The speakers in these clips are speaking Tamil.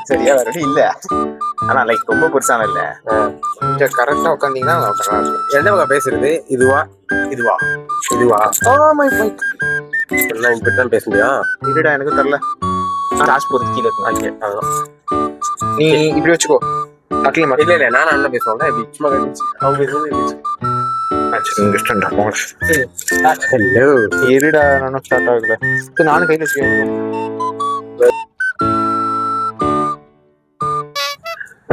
சரியா வரணும் இல்ல. ஆனா லைக் ரொம்ப பெருசான இல்ல. கொஞ்சம் கரெக்டா உட்காந்தீங்கன்னா எந்த பக்கம் பேசுறது? இதுவா இதுவா இதுவா? மை மைக் எல்லாம் இப்படிதான் பேச முடியும். இருடா எனக்கு தெரியல. காசு போறது கீழே ஓகே அதான். நீ இப்படி வச்சுக்கோ. அட்ல இல்ல இல்ல நானும் அண்ணன் பேசுவாங்க இப்படி சும்மா அவங்க பேசுவாங்க. ஹலோ இருடா நானும் ஸ்டார்ட் ஆகல. நானும் கையில் வச்சுக்கேன்.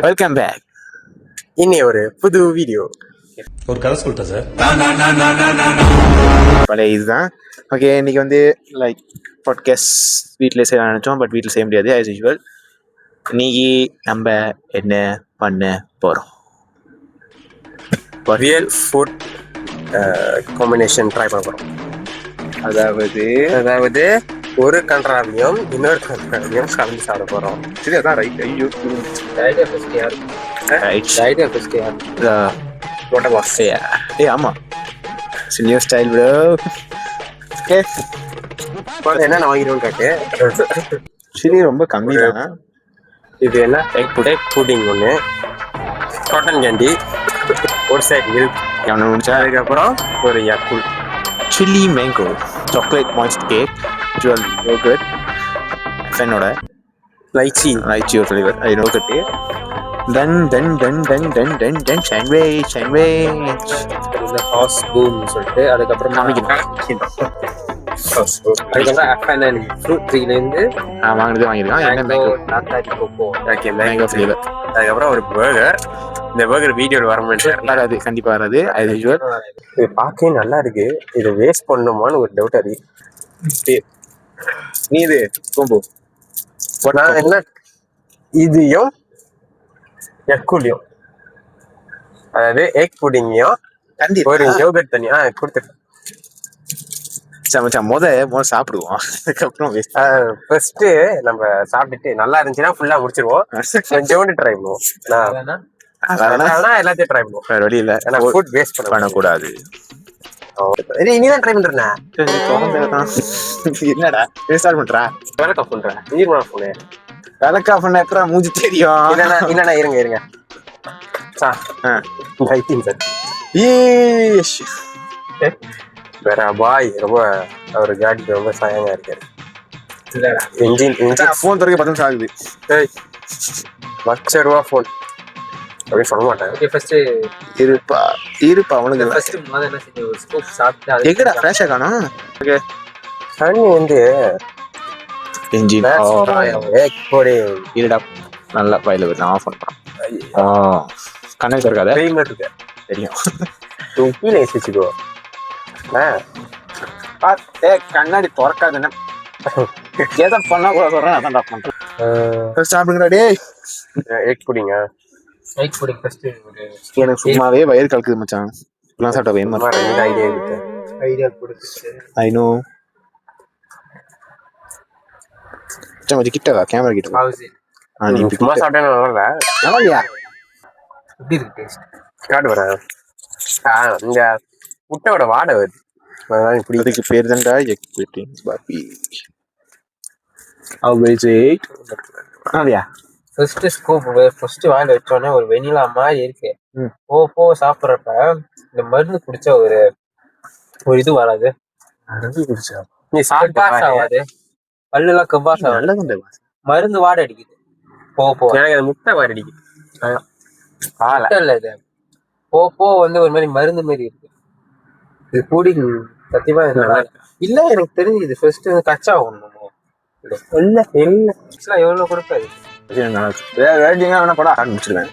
Welcome back. இனி ஒரு புது வீடியோ. ஒரு கதை சொல்லிட்டேன் சார். பழைய இதுதான். ஓகே இன்னைக்கு வந்து லைக் பாட்காஸ்ட் வீட்டில் செய்ய நினச்சோம். பட் வீட்டில் செய்ய முடியாது ஆஸ் யூஸ்வல். இன்னைக்கு நம்ம என்ன பண்ண போகிறோம்? ரியல் ஃபுட் காம்பினேஷன் ட்ரை பண்ண போகிறோம். அதாவது ஒரு கன்றாவியும் இன்னொரு கன்றாவியும் கலந்து சாப்பிட போகிறோம். சரி அதான் ரைட். ஐயோ ஐடியா ஃபஸ்ட் யார்? ஐடியா ஃபஸ்ட் யார்? What about fair? Hey, ஆமா. It's a new style, bro. Okay. என்ன நான் வாங்கிடுவேன்னு காட்டு. சரி ரொம்ப கம்மி தான். இது என்ன எக் புட்டிங் ஒன்று, காட்டன் கேண்டி, ஒரு சைட் மில்க், எவனை முடிச்சா அதுக்கப்புறம் ஒரு யக்குல், chilli mango, chocolate moist cake, ஜுவல் யோகர்ட், ஃபென்னோட லைச்சி ஒரு ஃப்ளேவர் அது யோகர்ட்டு. Then sandwich. ஹாஸ் பூம் சொல்லிட்டு அதுக்கப்புறம் அதுக்கப்புறம் ஃப்ரூட் ட்ரீலேருந்து வாங்கியிருக்கான். என்ன மேங்கோ நாத்தாரி கோகோ, ஓகே மேங்கோ ஃப்ளேவர். அதுக்கப்புறம் ஒரு பர்கர். இந்த பர்கர் வீடியோவில் வர மாட்டேன். வராது, கண்டிப்பாக வராது. அது யூஸ்வல். இது பார்க்கவே நல்லா இருக்கு. இதை வேஸ்ட் பண்ணுமான்னு ஒரு டவுட் இருக்கு. நீ இது கோம்போ நான் என்ன இதையும் எக்குலையும், அதாவது எக் புடிங்கையும் ஒரு யோகர்ட் தனியா கொடுத்துருக்கேன். முதல் சாப்பிடுவோம். அதுக்கப்புறம் ஃபர்ஸ்ட் நம்ம சாப்பிட்டுட்டு நல்லா இருந்துச்சுன்னா ஃபுல்லா முடிச்சிருவோம். கொஞ்சோண்டு ட்ரை பண்ணுவோம். எல்லாத்தையும் ட்ரை பண்ணுவோம். வேற வழி இல்ல. ஃபுட் வேஸ்ட் பண்ணக்கூடாது. இனிதான் ட்ரை பண்றேன். என்னடா ஸ்டார்ட் பண்றா? விளக்கா பண்றேன். நீர்மலா போனே விளக்கா பண்ண அப்புறம் மூஞ்சி தெரியும். இல்லண்ணா இருங்க வேற பாய் ரொம்ப ஒரு காடிக்கு ரொம்ப சாயமா இருக்காரு. இன்ஜின் போன் துறைக்க 10 நிமிஷம் ஆகுது. ₹1,00,000 போன் அப்படி சொல்ல மாட்டேன். இருப்பா அவனுக்கு எங்கடா ஃபிளாஷா காணோம். தண்ணி வந்து இன்ஜின் இருடா நல்லா பையில விட்டு ஆஃப் பண்றான். கண்ணை திறக்காத இருக்கு தெரியும். கீழே வச்சுக்கோ. கண்ணாடி திறக்காதுன்னு எதை பண்ணா கூட சொல்றேன். அதான் பண்றேன். சாப்பிடுங்கடா டேய். எக் புடிங்க. எனக்கு சும்மாவே வயிறு கலக்குது மச்சான். இப்பெல்லாம் சாப்பிட்டா வேணுமா? ஐடியா கொடுத்து ஐ நோ. கொஞ்சம் கிட்ட வா, கேமரா கிட்ட வா. நீ சும்மா சாப்பிட்டேன்னு நல்லாலையா? எப்படி இருக்கு டேஸ்ட்? காட்டு வரேன். இந்த முட்டையோட வாடை வருது. அதுக்கு பேர் தான்டா எக் புட்டிங் பாப்பி. ஃபர்ஸ்ட் வாயில வச்சோடனே ஒரு வெனிலா மாதிரி இருக்கு. போ சாப்பிட்றப்ப இந்த மருந்து குடிச்சா ஒரு இது வராது. நீ சாப்பிட்டு பல்லு எல்லாம் கம்பாஸ் ஆகாது. மருந்து வாடை அடிக்குது. போ எனக்கு அது முட்டை வாடை அடிக்குது. இல்ல இது போ வந்து ஒரு மாதிரி மருந்து மாதிரி இருக்கு. இது கூடி சத்தியமா இல்ல எனக்கு தெரிஞ்சு இது ஃபர்ஸ்ட் கச்சா ஒண்ணு இல்ல எவ்வளவு கொடுக்காது. படம் முடிச்சிருவேன்.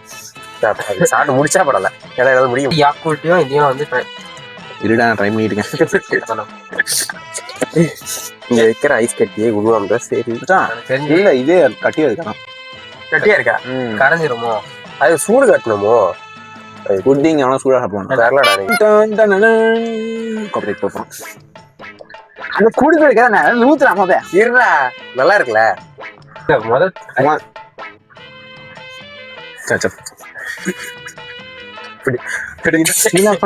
சாப்பிட்டு முடிச்சா படல ஏதாவது முடியும். யாக்குட்டியும் இதையும் வந்து இருடா ட்ரை பண்ணிட்டு இருக்கேன். இங்க வைக்கிற ஐஸ் கட்டியே உருவாங்க. சரி இல்ல இதே கட்டியா இருக்கா கரைஞ்சிருமோ? அது சூடு கட்டணுமோ? புட்டிங் அவனா சூடா சாப்பிடுவான். அந்த கூடு நூத்துறாம இருடா நல்லா இருக்குல்ல. முதல்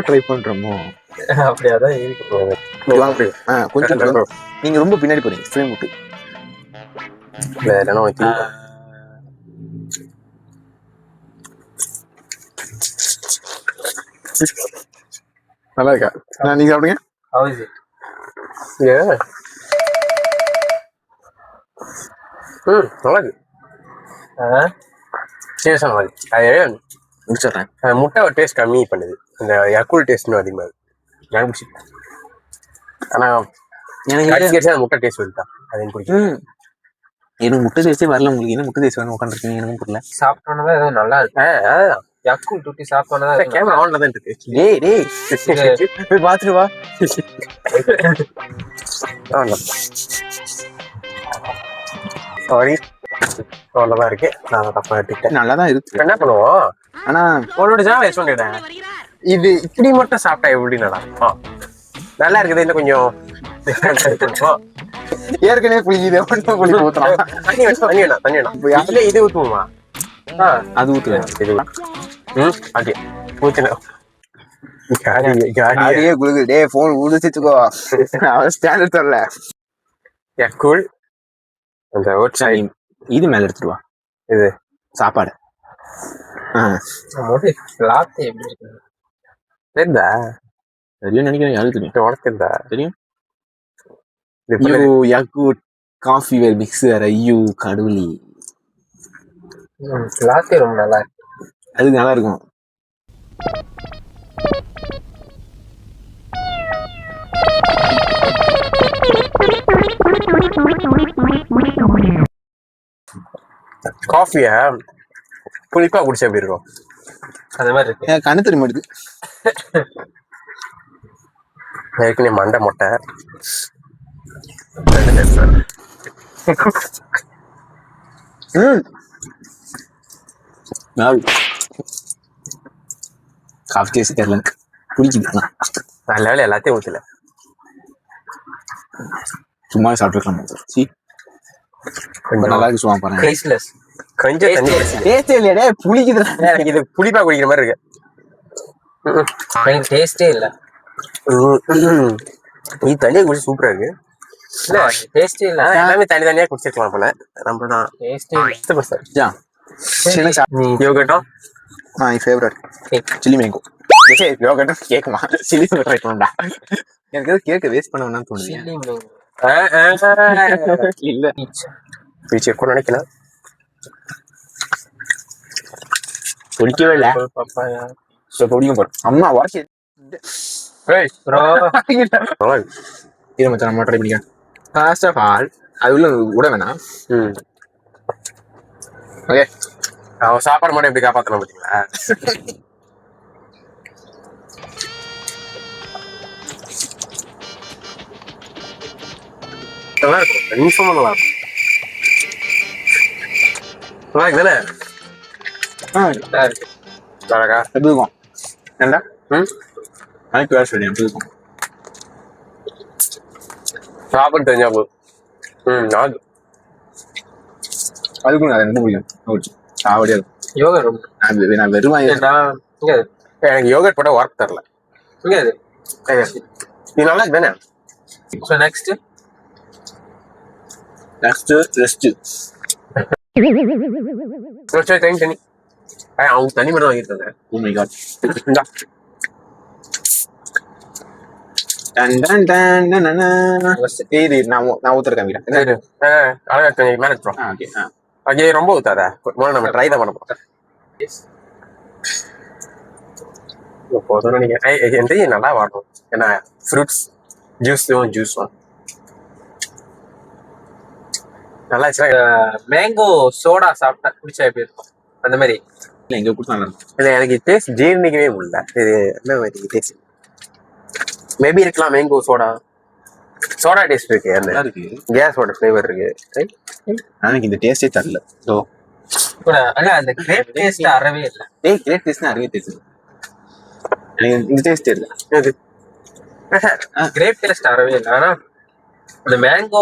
ட்ரை பண்றோமோ? அப்படியாதான் இருக்கு. கொஞ்சம் நீங்க ரொம்ப பின்னாடி போறீங்க. ஃப்ரேம் விட்டு இல்லைன்னா உனக்கு நல்லா இருக்கா? நீங்க சாப்பிடுங்க. ஹவுஸ் நல்லா இருக்கு. சீரியஸாக நல்லா இருக்கு. அது முடிச்சிடுறேன். முட்டை டேஸ்ட் கம்மி பண்ணுது. இந்த யக்கூல் டேஸ்ட்னு அதிகமாக இருக்கு. எனக்கு பிடிச்சிருக்கு. ஆனால் எனக்கு முட்டை டேஸ்ட் வருதா அது எனக்கு பிடிக்கும். எனக்கு முட்டை தேய்ச்சே வரல. உங்களுக்கு என்ன முட்டை தேய்ச்சி வரணும் உட்காந்துருக்கீங்க? எனக்கும் புரியல. சாப்பிட்டோன்னதான் எதுவும் நல்லா இருக்கு. அதுதான் யக்கூல் டூட்டி சாப்பிட்டோன்னதான் கேமரா ஆன்ல தான் இருக்கு. போய் பார்த்துட்டு வா. சாரி அவ்வளோதான் இருக்கு. நான் தப்பா எடுத்துக்கிட்டேன். நல்லா தான் இருக்கு. என்ன பண்ணுவோம்? ஆனா உன்னோட ஜாம் வச்சு கேட்டேன். இது இப்படி மட்டும் சாப்பிட்டா எப்படி நல்லா இருக்குது. இன்னும் கொஞ்சம் ஏற்கனவே புளிக்குது. புளி ஊத்துறான். தண்ணி வேணாம் தண்ணி வேணாம். இது ஊத்துவோமா? அது ஊத்துவேன். ஓகே ஊத்துன காடியே குளுக்கு. டே போன் உடுச்சுக்கோ. அவன் ஸ்டாண்டர்ட் தரல. யக்கூல் அந்த ஓட்ஸ் இது மேல எடுத்துட்டு வா. இது சாப்பாடு. லாத்தே எப்படி இருக்கு தெரியுதா? தெரியும் நினைக்கிறேன். யாருக்கு தெரியும்? உனக்கு தெரியுதா? தெரியும். யக்கூல் காஃபி வேர் மிக்ஸ் வேற. ஐயோ கடவுளி. லாத்தே ரொம்ப நல்லா இருக்கு. அது நல்லா இருக்கும். காஃபியா புளிப்பா குடிச்சா எப்படி இருக்கும்? அந்த மாதிரி இருக்கு. கண்ணு தெரிய மாட்டேது. ஏற்கனவே மண்டை மொட்டை. காஃபி டேஸ்ட் தெரியல. குடிச்சுக்கலாம். நல்ல வேலை எல்லாத்தையும் ஊற்றல. சும்மா சாப்பிட்டுக்கலாம். கொஞ்சம் நல்லா இருக்கு. சும்மா பாருங்க. டேஸ்ட்லெஸ். கொஞ்சம் தண்ணி டேஸ்டே இல்லையா? புளிக்குது. எனக்கு இது புளிப்பா குடிக்கிற மாதிரி இருக்கு. டேஸ்டே இல்லை. நீ தண்ணியை குடிச்சு சூப்பரா இருக்கு. இல்ல டேஸ்டே இல்ல. எல்லாமே தனி தனியா குடிச்சிருக்கலாம் போல. நம்ம தான் டேஸ்டே இல்லை. யோகட்டும் my favorite chili mango. யோகட்டும் கேக்குமா? சில்லி ட்ரை பண்ணடா. எனக்கு எது கேக்க வேஸ்ட் பண்ண வேணாம்னு தோணுது. சில்லி மேங்கோ இல்ல பீச் எப்போ நினைக்கலாம். குடிக்கவே இல்லை. பப்பாயா குடிக்கும் போறோம். அம்மா உரைச்சி. இது மச்சான் நம்ம ட்ரை பண்ணிக்கலாம். ஃபர்ஸ்ட் ஆஃப் ஆல் அது உள்ள விட வேணாம். ஓகே. அவன் சாப்பாடு மட்டும் எப்படி காப்பாற்றலாம் பார்த்தீங்களா? நல்லா இருக்கும். நிமிஷமா நல்லா இருக்கும். நல்லா இருக்கு தானே? அழகா எப்படி இருக்கும்? ஏண்டா எனக்கு வேறு சொல்லி எப்படி இருக்கும்? சாப்பிட தெரிஞ்சா போதும். அதுக்கும் நான் ரொம்ப பிடிக்கும். சாவடியா இருக்கும். யோகட் நான் வெறும் எனக்கு யோகட் போட்டால் ஒர்க் தரல. இது நல்லா இருக்கு தானே? Next rest. தனி அவங்க தனி மட்டும் வாங்கியிருக்காங்க. Oh my god. இது நான் ஊத்துற காமிக்கிறேன். அழகா மேல எடுத்துரும். ஓகே ரொம்ப ஊத்தாத. முதல்ல நம்ம ட்ரை தான் பண்ண போறோம். போதும் நல்லா வாட்டும். ஏன்னா ஃப்ரூட்ஸ் ஜூஸும் நல்லா மேங்கோ சோடா சாப்பிட்டா குடிச்சா எப்படி இருக்கும்? அந்த மாதிரி எங்க கொடுத்தா இல்லை எனக்கு டேஸ்ட் ஜீர்ணிக்கவே முடியல. இது என்ன மாதிரி டேஸ்ட்? மேபி இருக்கலாம். மேங்கோ சோடா டேஸ்ட் இருக்கு. அந்த கேஸோட ஃப்ளேவர் இருக்கு. எனக்கு இந்த டேஸ்டே தரல. அந்த கிரேப் டேஸ்ட் அறவே இல்லை. கிரேப் டேஸ்ட் அறவே தெரியுது. எனக்கு இந்த டேஸ்ட் தெரியல. கிரேப் டேஸ்ட் அறவே இல்லை. ஆனா இந்த மேங்கோ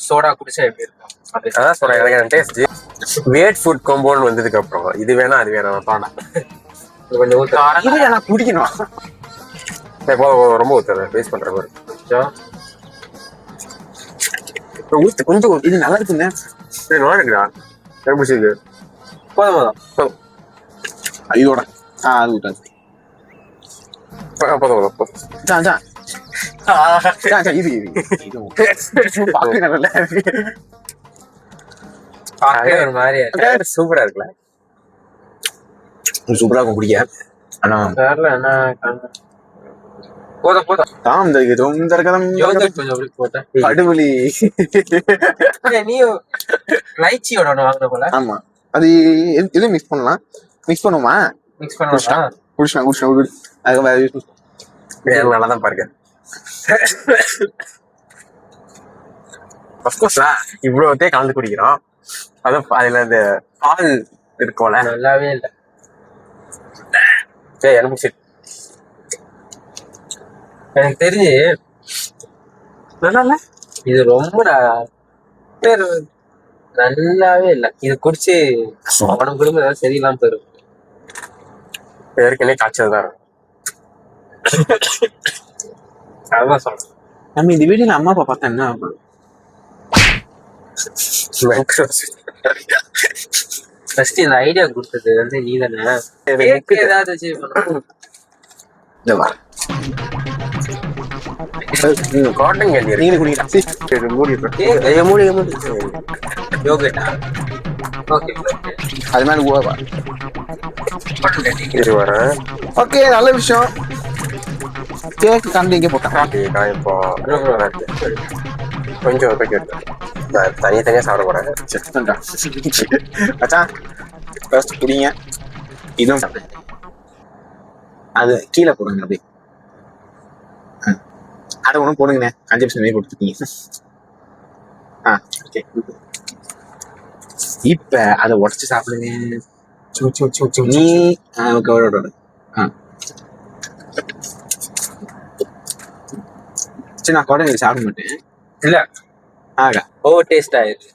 சோடா குடிச்சா எப்படி இருக்கும்? அதான் சொல்றேன். எனக்கு டேஸ்ட் வேட் ஃபுட் காம்போன்னு வந்ததுக்கு அப்புறம் இது வேணா அது வேணாம் பாடா கொஞ்சம் ஊத்த நான் குடிக்கணும். ரொம்ப ஊத்தாத. வேஸ்ட் பண்ற மாதிரி ஊத்து கொஞ்சம். இது நல்லா இருக்குங்க. நோடுங்களா பிடிச்சிருக்கு போதும் ஐயோட அது விட்டாது இது ஒரு மாதிரி சூப்பரா இருக்குல்ல சூப்பரா இருக்கும் குடிக்க ஆனா என்ன போதும் தாம் கொஞ்சம் போட்டேன் அடுவலி நீ லைச்சியோட ஒன்று வாங்கின போல ஆமா அது எதுவும் மிக்ஸ் பண்ணலாம் மிக்ஸ் பண்ணுவோமா மிக்ஸ் பண்ணலாம் குடிச்சேன் அதுக்கு நல்லாதான் பாருங்க இவ்வளவுத்தே கலந்து குடிக்கிறோம் அதுவும் அதுல இந்த பால் இருக்கும்ல நல்லாவே இல்லை எனக்கு தெரிஞ்சு நல்லா இல்ல இது ரொம்ப நல்லாவே இல்லை இது குடிச்சு உடம்பு குடும்பம் ஏதாவது சரியில்லாம போயிடும் ஏற்கனவே காய்ச்சல் தான் அதான் சொல்றேன் நம்ம இந்த வீடியோல அம்மா அப்பா பார்த்தா என்ன ஆகும் ஃபர்ஸ்ட் இந்த ஐடியா கொடுத்தது வந்து நீ தானே ஏதாவது வச்சு இந்த வா காட்டன் கேண்டி நீங்க குடிக்கலாம் மூடி யோகட்டா ஓகே அது மேல ஊவா இது வரேன் ஓகே நல்ல விஷயம் கேக் கண்டு இங்கே போட்டான் இப்போ கொஞ்சம் தனியா சாப்பிட போறேன் மச்சான் ஃபர்ஸ்ட் குடிங்க இதுவும் சாப்பிடுங்க அது கீழே போடுங்க அப்படி அதை ஒன்றும் போடுங்கண்ணே 5% கொடுத்துருக்கீங்க ஓகே இப்ப அதை உடச்சு சாப்பிடுங்க நீ ஓகே சரி நான் குழந்தை சாப்பிட மாட்டேன் இல்ல ஆகா ஓவர் டேஸ்ட் ஆயிடுச்சு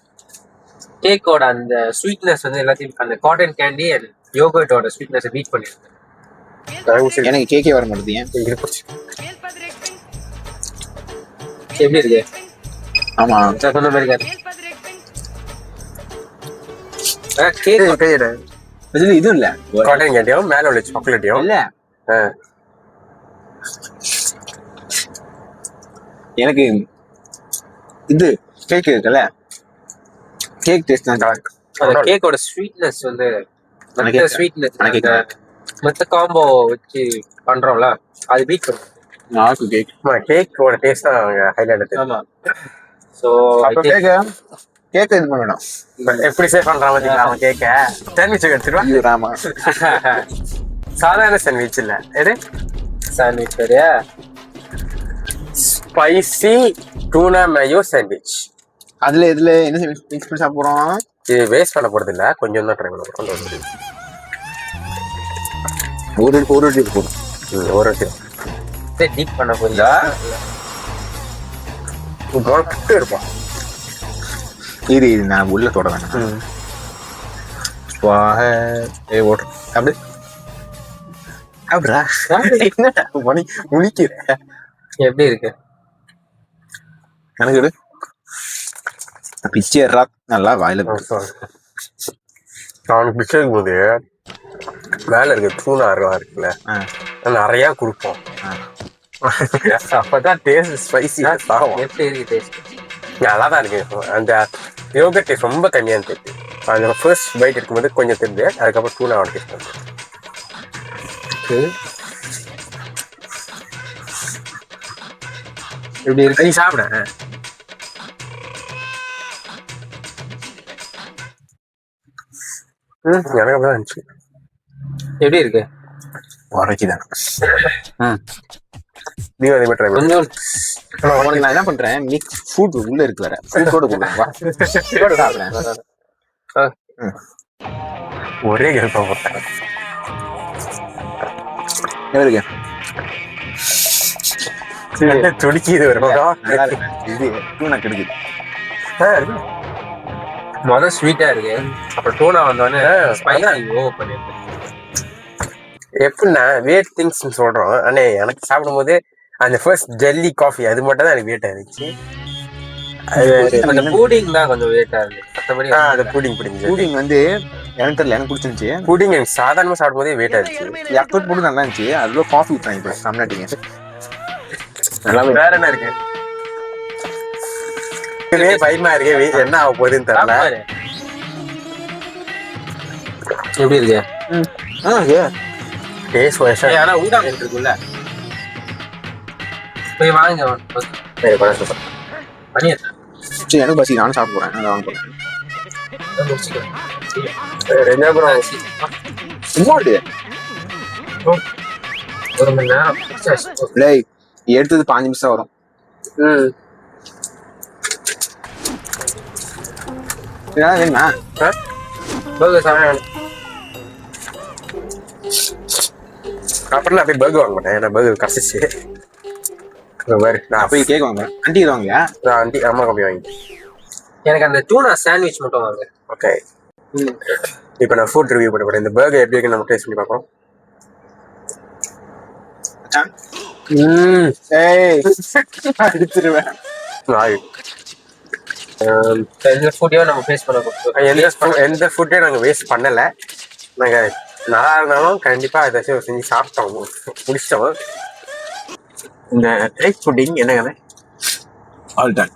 கேக்கோட அந்த ஸ்வீட்னஸ் வந்து எல்லாத்தையும் அந்த காட்டன் கேண்டி அண்ட் யோகர்ட்டோட ஸ்வீட்னஸ் பீட் பண்ணிருக்கு எனக்கு கேக்கே வர மாட்டேது ஏன் எப்படி இருக்கு ஆமா சொன்ன மாதிரி இது இல்ல காட்டன் கேண்டியும் மேல உள்ள சாக்லேட்டையும் இல்ல எனக்கு இது கேக் இருக்குல்ல கேக் டேஸ்ட் தான் கேக்கோட ஸ்வீட்னஸ் வந்து ஸ்வீட்னஸ் மத்த காம்போ வச்சு பண்றோம்ல அது பீட் பண்ணும் கேக்கோட டேஸ்ட் தான் ஹைலைட் ஆமா சோ கேக் இது பண்ணணும் எப்படி சேவ் பண்றான் பாத்தீங்களா அவன் கேக்க சாண்ட்விச் எடுத்துருவா ஆமா சாதாரண சாண்ட்விச் இல்ல எது சாண்ட்விச் சரியா ஸ்பைசி டூனா மேயோ சாண்ட்விச் அதுல இதுல என்ன மிக்ஸ் பண்ணி சாப்பிடுறோம் இது வேஸ்ட் பண்ண போறது இல்ல கொஞ்சம் தான் ட்ரை பண்ண போறோம் ஒரு டிப் போடும் ஒரு டிப் பண்ண போறீங்களா இருப்பான் இது நான் உள்ள தொட வேணாம் ஓட்டு அப்படி அப்படியா என்னடா முழிக்கிற எப்படி இருக்கு எனக்கு பிச்சை நல்லா வாயில அவனுக்கு பிச்சை இருக்கும்போது மேல இருக்க டூனா இருக்குல்ல நிறைய கொடுப்போம் அப்பதான் டேஸ்ட் ஸ்பைசியா சாகும் எப்படி இருக்கு டேஸ்ட் நல்லா தான் இருக்கு அந்த யோகர்ட் டேஸ்ட் ரொம்ப கம்மியா இருந்துச்சு அந்த ஃபர்ஸ்ட் பைட் இருக்கும்போது கொஞ்சம் தெரிஞ்சு அதுக்கப்புறம் டூனா அவன் டேஸ்ட் வந்து எப்படி இருக்கு நீ சாப்பிட எனக்கு அப்படிதான் இருந்துச்சு எப்படி இருக்கு உரைக்குதான் நீ அதே மாதிரி ட்ரை பண்ணு உனக்கு நான் என்ன பண்றேன் மிக்ஸ் ஃபுட் உள்ள இருக்கு வேற ஃபுட்டோட சாப்பிடுறேன் ஒரே கெல்பா போட்டேன் இருக்கு துடிக்கிது இது டூனா கிடைக்குது முதல் ஸ்வீட்டா இருக்கு அப்புறம் டூனா வந்தோடனே ஸ்பைசி ஓவர் பண்ணிருக்கு எப்படின்னா வேட் திங்ஸ் சொல்றோம் ஆனா எனக்கு சாப்பிடும் போது அந்த ஃபர்ஸ்ட் ஜெல்லி காஃபி அது மட்டும் தான் எனக்கு வேட்டா இருந்துச்சு அந்த பூடிங் தான் கொஞ்சம் வெயிட்டா இருக்கு. மற்றபடி அது பூடிங் பூடிங் வந்து எனக்கு தெரியல, எனக்கு பிடிச்சிருந்துச்சு. பூடிங் எனக்கு சாதாரணமா சாப்பிடும் போதே வெயிட் ஆயிடுச்சு. எக்கோட் போட்டு நல்லா இருந்துச்சு. அதுல காஃபி ஊற்றுறாங்க இப்போ தமிழ்நாட்டிங்க. வேற என்ன இருக்கு? பயமா இருக்கு, என்ன ஆக போகுதுன்னு தெரியல. எப்படி இருக்கு? டேஸ்ட் வைஸா ஆனா ஊதாங்க இருக்குல்ல, போய் வாங்க பண்ணிடுறேன். சரி, எனக்கு பசி, நானும் சாப்பிட போறேன். நான் வாங்க போறேன். ஒரு மணி நேரம் எடுத்தது 5 நிமிஷம் வரும். வேணுமா? அப்புறம் நான் போய் பர்கர் வாங்க மாட்டேன், ஏன்னா பர்கர் கசிச்சு. நான் போய் கேக் வாங்குறேன். ஆண்டி வாங்கலையா? நான் ஆண்டி அம்மா கம்மி வாங்கி. எனக்கு அந்த டூனா சாண்ட்விச் மட்டும் வாங்க. ஓகே, இப்போ நான் ஃபுட் ரிவ்யூ பண்ண போறேன். இந்த பர்கர் எப்படி இருக்கு நம்ம டேஸ்ட் பண்ணி பார்ப்போம். அடிச்சிருவேன். எந்த ஃபுட்டையும் நம்ம ஃபேஸ் பண்ண எந்த ஃபுட்டையும் நாங்கள் வேஸ்ட் பண்ணலை. நாங்கள் நல்லா இருந்தாலும் கண்டிப்பாக ஏதாச்சும் செஞ்சு சாப்பிட்டோம், முடிச்சிட்டோம். இந்த எக் புட்டிங் என்ன கதை? All done.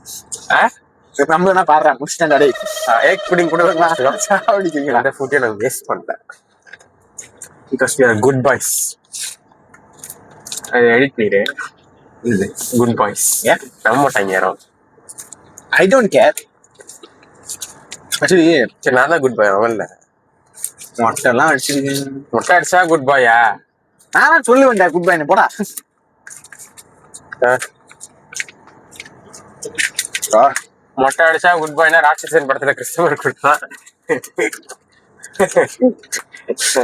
நம்ம என்ன பாடுறேன், முடிச்சிட்டேன். எக் புட்டிங் கூட அந்த ஃபுட்டையும் நாங்கள் வேஸ்ட் பண்ணல. Because we are good boys. அது எடிட் பண்ணிடு. Good boys. நம்ப மாட்டாங்க யாரும். I don't care. ஆக்சுவலி சரி, நான் தான் குட் பாய். அவன் இல்லை. மொட்டைலாம் அடிச்சிருக்கேன். மொட்டை அடிச்சா குட் பாயா? நான் சொல்லுவேன்டா குட் பாய் போடா. மொட்டை அடிச்சா குட் பாய்னா ராட்சசன் படத்துல கிறிஸ்டபர் கொடுத்தான்.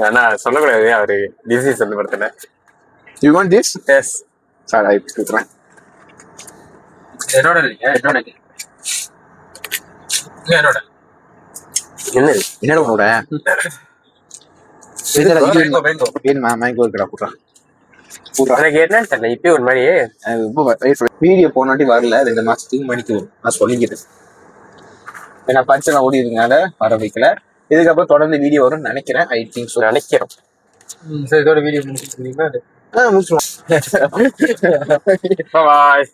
ஆனா சொல்லக்கூடாது, அவரு டிசீஸ் அந்த படத்துல. You want this? Yes sir, I கொடுக்குறேன். என்னோட என்னோட என்னது என்னோட உன்னோட வேணுமா? மேங்கோ இருக்கடா, போடுறான். எனக்கு என்னன்னு தெரியல, இப்பயே ஒரு மாதிரி வீடியோ போனாட்டி வரல, 2 மாசத்துக்கு மணிக்கு நான் சொல்லிக்கிறேன். ஏன்னா பரிசெல்லாம் ஓடி இருக்கனால வர வைக்கல. இதுக்கப்புறம் தொடர்ந்து வீடியோ வரும்னு நினைக்கிறேன். I think so. நினைக்கிறோம். சரி, இதோட வீடியோ முடிச்சுருக்கீங்களா? முடிச்சுருவோம். பாய்.